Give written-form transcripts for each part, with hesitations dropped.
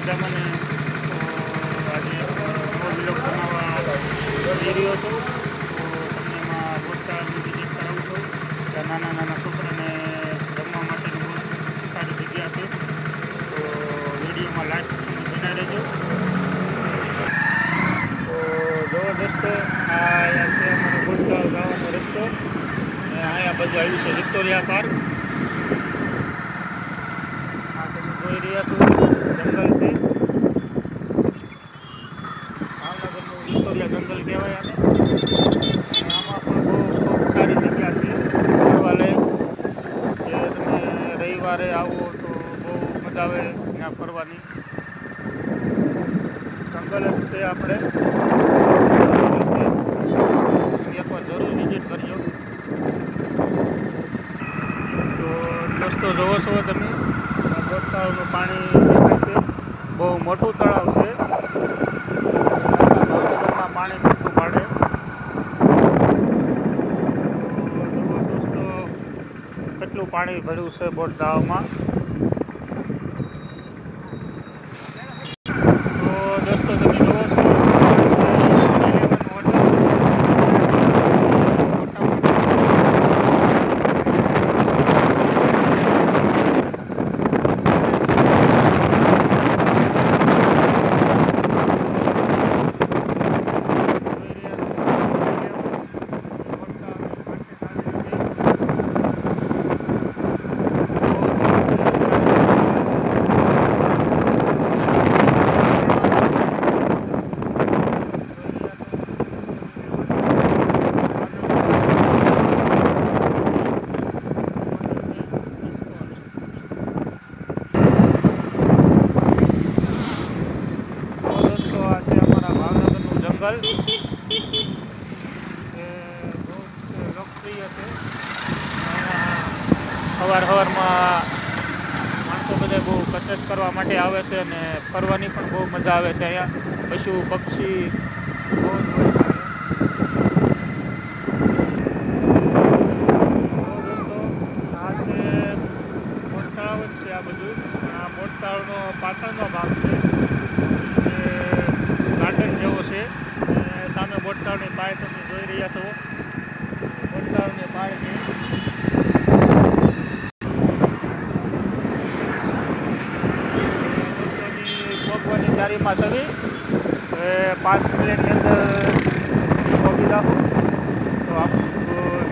મજામાં ને. આજે નવો બ્લોગ બનાવવા જઈ રહ્યો છું. તો તમને એમાં બોરતળાવની વિઝિટ કરાવું છું. ત્યાં નાના નાના છોકરાને રમવા માટેની બહુ સારી જગ્યા છે. તો વિડીયોમાં લાસ્ટ સુધી બના રહેજો. તો જવો દોસ્તો, આ અહીંયા છે અમારો બોરતળાવ જવાનો રસ્તો. અને અહીંયા બાજુ આવ્યું છે વિક્ટોરિયા પાર્ક. આ તમે જોઈ રહ્યા છો જંગલ છે. ભાવનગરનું વિક્ટોરિયા જંગલ કહેવાય આને. આમાં પણ ખૂબ સારી જગ્યા છે ફરવા લાયક. જે તમે રવિવારે આવો તો બહુ મજા આવે ત્યાં ફરવાની. જંગલ જ છે આપણે એકવાર જરૂર વિઝિટ કરજો. તો દોસ્તો જોવો છો તમે બોરતળાવનું પાણી દેખાય છે. બહુ મોટું તળાવ છે. ભાવનગરમાં પાણી પૂરતું પાડે. દોસ્તો કેટલું પાણી ભર્યું છે બોરતળાવમાં. તો દોસ્તો તમે જોવો છો જંગલ એ બહુ લોકપ્રિય છે. સવારમાં માણસો બધા બહુ કસરત કરવા માટે આવે છે અને ફરવાની પણ બહુ મજા આવે છે. અહીંયા પશુ પક્ષી બહુ જ હોય છે. આ છે બોરતળાવ જ છે. આ બધું આ બોરતળાવનો પાછળનો ભાગ છે. ગાર્ડન જેવો છે. સામે બોરતળાવની પાળ તમે જોઈ રહ્યા છો. બોરતળાવની પાળ છે. ભોગવાની તૈયારીમાં સવી 5 મિનિટની અંદર ભોગી રાખું. તો આપ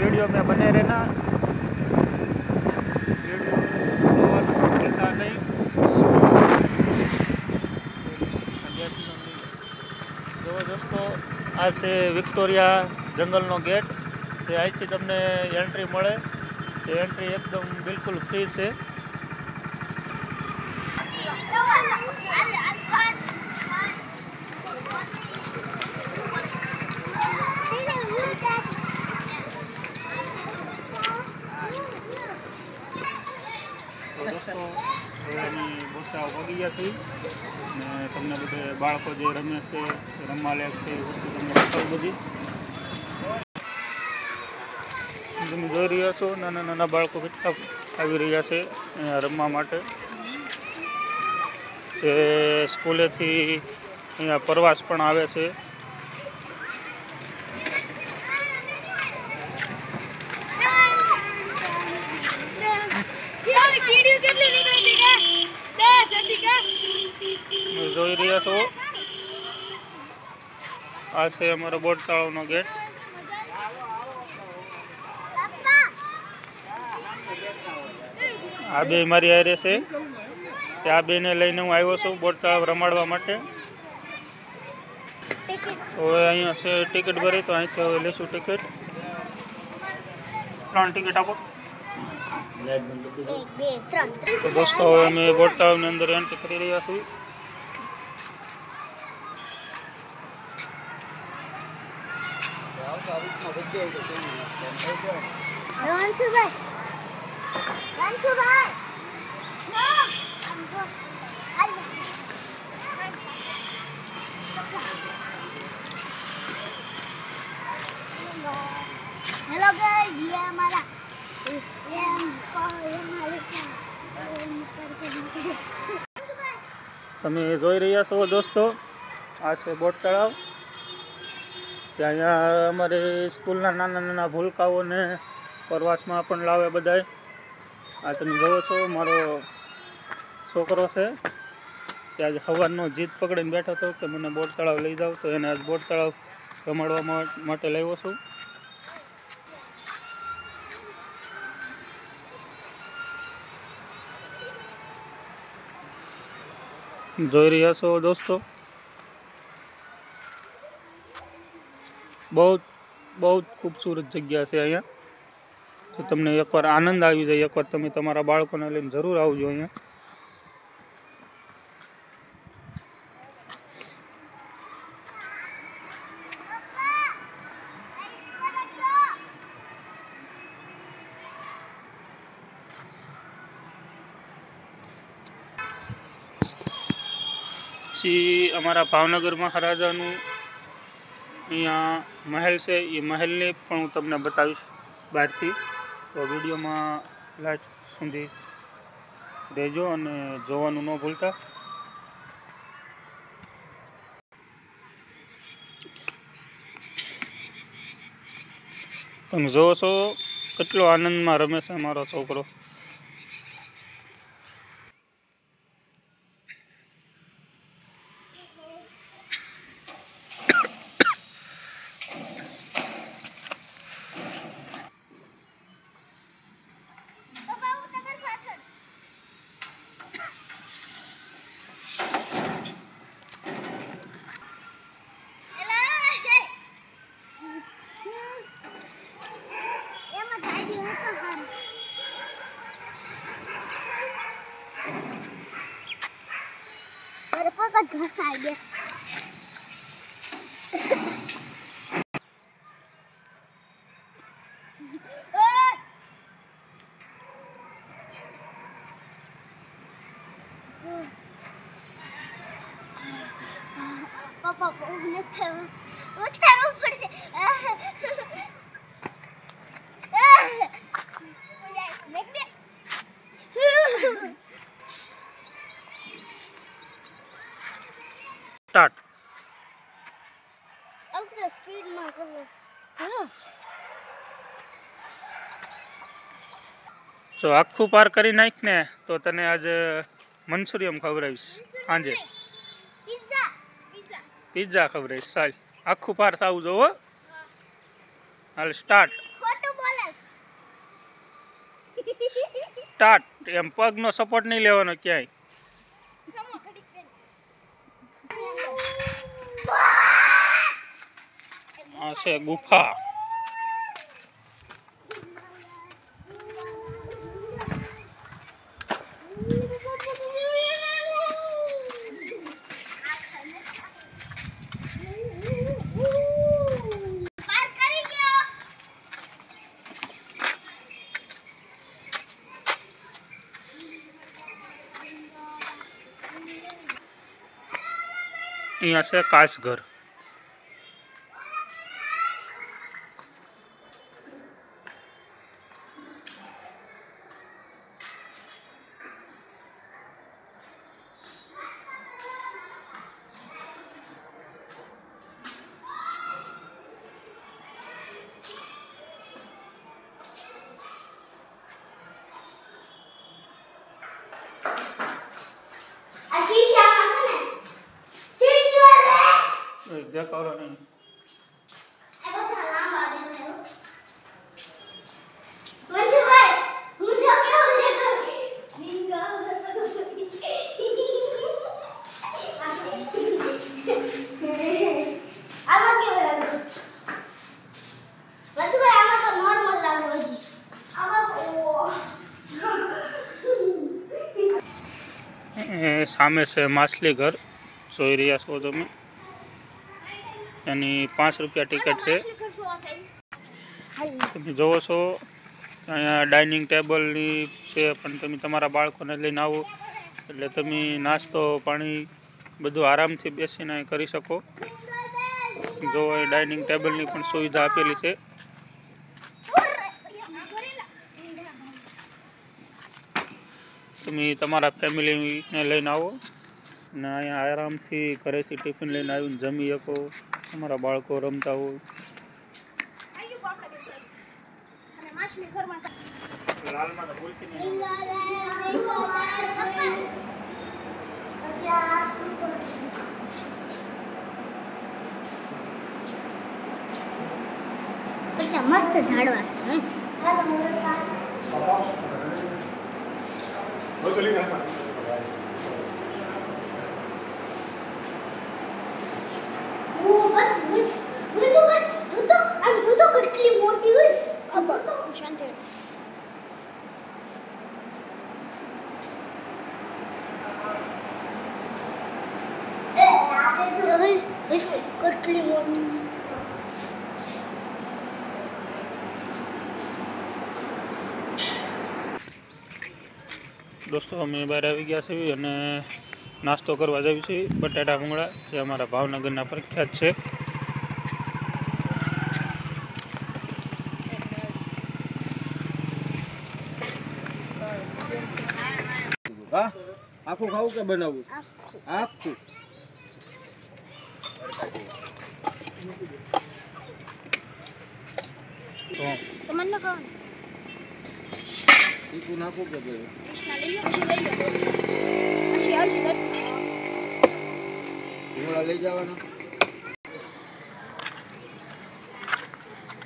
વિડીયો મેં બને રહેના. વિડીયો જોવાનું ભૂલતા નહીં. જો દોસ્તો, આ છે વિક્ટોરિયા જંગલનો ગેટ. તે અહીંથી તમને એન્ટ્રી મળે. એ એન્ટ્રી એકદમ બિલકુલ ફ્રી છે. તો દોસ્તો એની બોરતળાવ પગી ગયા છે. ને તમને બધે બાળકો જે રમે છે રમવા લાયક છે એ વસ્તુ તમને બતાવું બધી. તમે જોઈ રહ્યા છો નાના નાના બાળકો કેટલા આવી રહ્યા છે અહીંયા રમવા માટે. જે સ્કૂલેથી અહીંયા પ્રવાસ પણ આવે છે. જોઈ રહ્યા છો આ છે અમારો બોરતળાવનો ગેટ. આ બે મારી હારે છે. આ બેને લઈને હું આવ્યો છું બોરતળાવ રમાડવા માટે. હવે અહીંયા છે ટિકિટ ભરી. તો અહીંથી હવે લઈશું ટિકિટ. 3 ટિકિટ આપો. તો દોસ્તો હવે અમે બોરતળાવની અંદર એન્ટ્રી કરી રહ્યા છીએ. हेलो गाइस, ये हमारा ये हम। તમે જોઈ રહ્યા છો દોસ્તો, આ છે બોટ તળાવ. ત્યાં અહીંયા અમારે સ્કૂલના નાના નાના ભૂલકાઓને પ્રવાસમાં પણ લાવે બધાય. આ તમે જોવો છો મારો છોકરો છે, ત્યાં આજે સવારનો જીદ પકડીને બેઠો હતો કે મને બોટ તળાવ લઈ જાઓ, તો એને આજ બોટ તળાવ રમાડવા માટે લાવ્યો છું. જોઈ રહ્યા છો દોસ્તો, બહુ ખૂબસૂરત જગ્યા છે અહીંયા. તો તમને એકવાર આનંદ આવી જાય, એકવાર તમે તમારા બાળકોને લઈને જરૂર આવજો અહીંયા. પછી અમારા ભાવનગર મહારાજાનું અહીંયા મહેલ છે, એ મહેલને પણ હું તમને બતાવીશ બહારથી. તો વિડીયોમાં લાસ્ટ સુધી રહેજો અને જોવાનું ન ભૂલતા. તમે જોવો છો કેટલો આનંદમાં રમે છે મારો છોકરો. ઘસાઈ ગયા. પપ્પા ઉતારવું પડશે. સ્ટાર્ટ. સ્પીડમાં કરો. જો આખું પાર કરી નાખ ને તો તને આજે મંચુરિયમ ખવડાવીશ. સાંજે પિઝા ખવડાવીશ. ચાલ આખું પાર થવું જો. હાલ સ્ટાર્ટ. સ્ટાર્ટ. એમ પગનો સપોર્ટ નહીં લેવાનો ક્યાંય. આ છે ગુફા. અહીંયા છે કાચઘર. દેખાડો નહીં. સામે છે માછલી ઘર, જોઈ રહ્યા છો તમે. એની 5 રૂપિયા ટિકિટ છે. તમે જોવો છો અહીંયા ડાઇનિંગ ટેબલની છે, પણ તમે તમારા બાળકોને લઈને આવો એટલે તમે નાસ્તો પાણી બધું આરામથી બેસીને કરી શકો. જો એ ડાઇનિંગ ટેબલની પણ સુવિધા આપેલી છે. તમે તમારા ફેમિલીને લઈને આવો. ને અહીંયા આરામથી ઘરેથી ટિફિન લઈને આવીને જમી શકો. તમારા બાળકો રમતા હોય. લાલમાં તો ભૂલથી નહીં. મસ્ત ઝાડવા છે. કેટલી મોટી હોય ખબર તો શાંતિ કેટલી મોટી. દોસ્તો અમે બહાર આવી ગયા છીએ અને નાસ્તો કરવા જઈએ છીએ. બટાટા ભૂંગળા જે અમારા ભાવનગરના પ્રખ્યાત છે. આખું ખાવું કે બનાવવું? આખું. તો મને કહો તીખું નાખવું કે લઈ લો પછી આવશે 10. ભૂંગળા લઈ જવાના.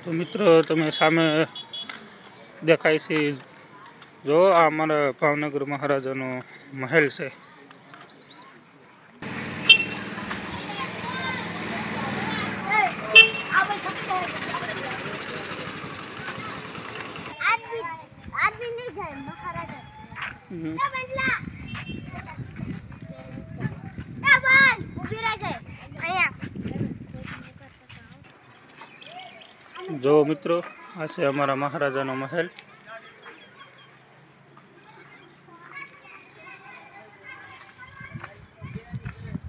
તો મિત્રો તમે સામે દેખાય છે જો આ અમારા ભાવનગર મહારાજાનો મહેલ છે. જો મિત્રો આ છે અમારા મહારાજાનો મહેલ.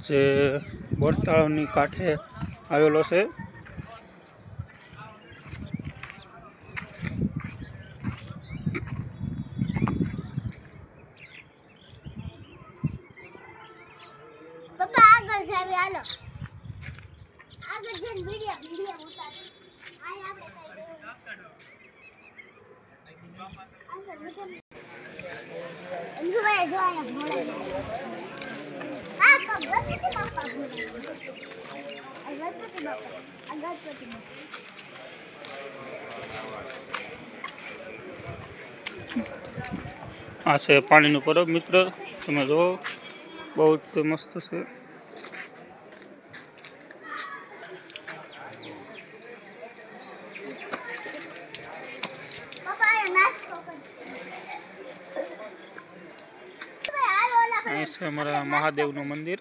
જે બોટ તળાવની કાંઠે આવેલો છે. પપ્પા આગળ જાવે હાલો આગળ જઈને વિડિયો ઉતાર. આય આપણે અંજુભાઈ જો આયા ભોળે. હા તો ગણપતિ બાપા ભોળે. આ ગણપતિ બાપા. આ છે પાણીનું પરબ મિત્ર. તમે જુઓ બહુ જ મસ્ત છે. અહીં છે અમારા મહાદેવનું મંદિર.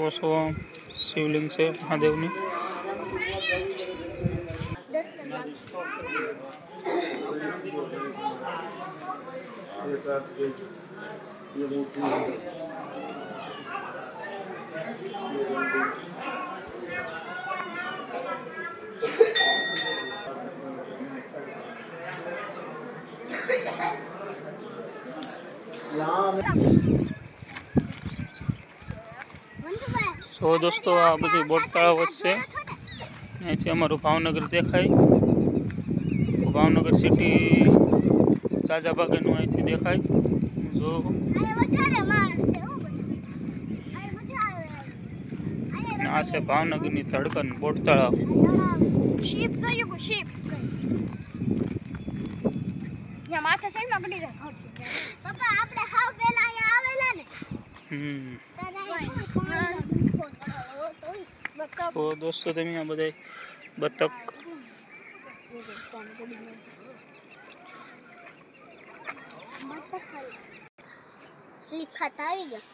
ઓછો શિવલિંગ છે મહાદેવની. તો દોસ્તો આ બધી બોટ તળાવ છે. અહીંથી અમારું ભાવનગર દેખાય. ભાવનગર સિટી ચાચા બાગેનું અહીંથી દેખાય. જો આ છે ભાવનગરની ધડકન બોટ તળાવ. શીપ જોયું કે શીપ યા માથા સાઈડમાં પડી જાય. પપ્પા આપણે હાવ પહેલા અહીંયા આવેલા ને. તો દોસ્તો તમે આ બધા બતક સ્લીપ ખાતા આવી ગયા.